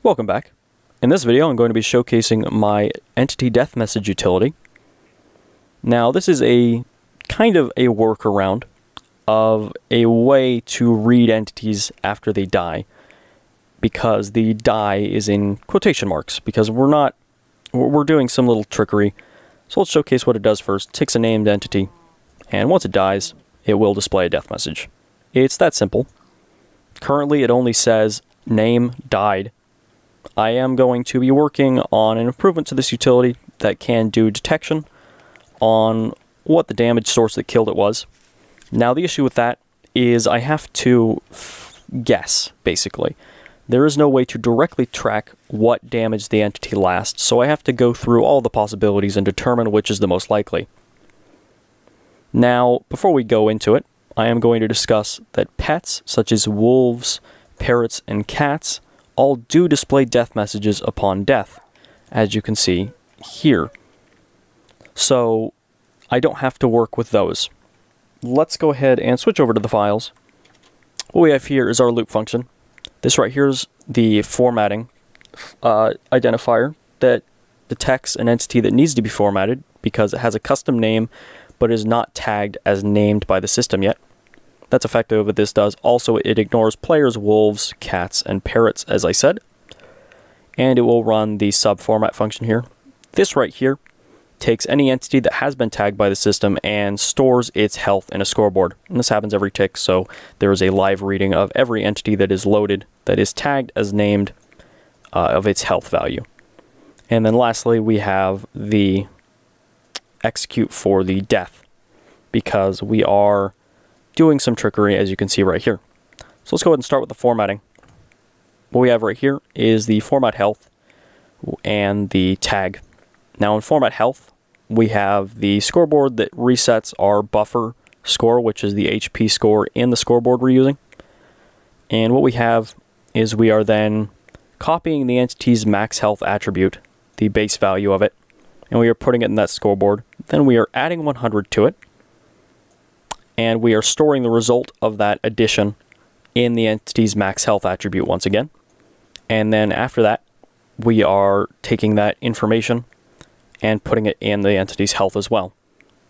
Welcome back. In this video, I'm going to be showcasing my entity death message utility. Now, this is a kind of a workaround of a way to read entities after they die, because the die is in quotation marks, because we're doing some little trickery. So let's showcase what it does first. It takes a named entity, and once it dies, it will display a death message. It's that simple. Currently, it only says name died. I am going to be working on an improvement to this utility that can do detection on what the damage source that killed it was. Now, the issue with that is I have to guess, basically. There is no way to directly track what damaged the entity last, so I have to go through all the possibilities and determine which is the most likely. Now, before we go into it, I am going to discuss that pets, such as wolves, parrots, and cats, all do display death messages upon death, as you can see here. So I don't have to work with those. Let's go ahead and switch over to the files. What we have here is our loop function. This right here is the formatting identifier that detects an entity that needs to be formatted because it has a custom name but is not tagged as named by the system yet. That's effective what this does. Also, it ignores players, wolves, cats, and parrots, as I said. And it will run the sub-format function here. This right here takes any entity that has been tagged by the system and stores its health in a scoreboard. And this happens every tick, so there is a live reading of every entity that is loaded that is tagged as named of its health value. And then lastly, we have the execute for the death, because we are doing some trickery, as you can see right here. So let's go ahead and start with the formatting. What we have right here is the format health and the tag. Now in format health, we have the scoreboard that resets our buffer score, which is the HP score in the scoreboard we're using. And what we have is we are then copying the entity's max health attribute, the base value of it, and we are putting it in that scoreboard. Then we are adding 100 to it, and we are storing the result of that addition in the entity's max health attribute once again. And then after that, we are taking that information and putting it in the entity's health as well.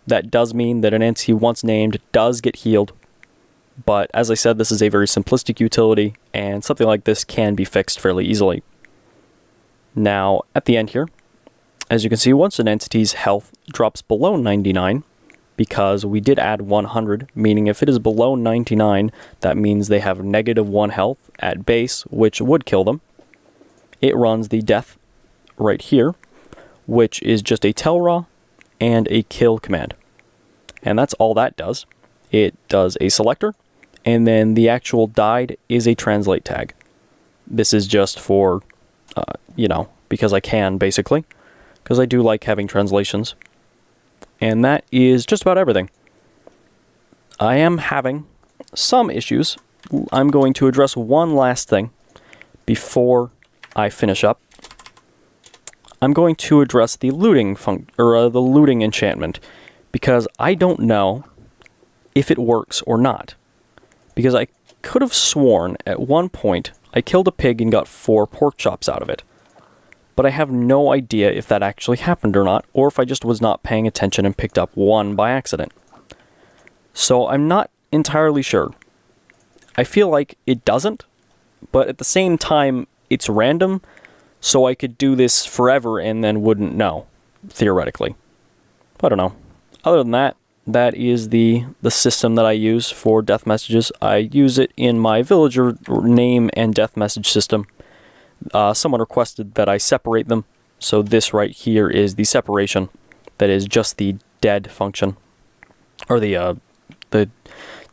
That does mean that an entity once named does get healed, but as I said, this is a very simplistic utility, and something like this can be fixed fairly easily. Now, at the end here, as you can see, once an entity's health drops below 99, because we did add 100, meaning if it is below 99, that means they have -1 health at base, which would kill them. It runs the death right here, which is just a tell raw and a kill command. And that's all that does. It does a selector, and then the actual died is a translate tag. This is just for, because I can, basically, because I do like having translations. And that is just about everything. I am having some issues. I'm going to address one last thing before I finish up. I'm going to address the looting the looting enchantment, because I don't know if it works or not. Because I could have sworn at one point I killed a pig and got 4 pork chops out of it. But I have no idea if that actually happened or not, or if I just was not paying attention and picked up 1 by accident. So I'm not entirely sure. I feel like it doesn't, but at the same time, it's random, so I could do this forever and then wouldn't know, theoretically. I don't know. Other than that, that is the system that I use for death messages. I use it in my villager name and death message system. Someone requested that I separate them, so this right here is the separation. That is just the dead function, or the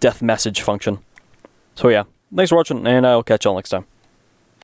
death message function. So yeah, thanks for watching, and I'll catch y'all next time.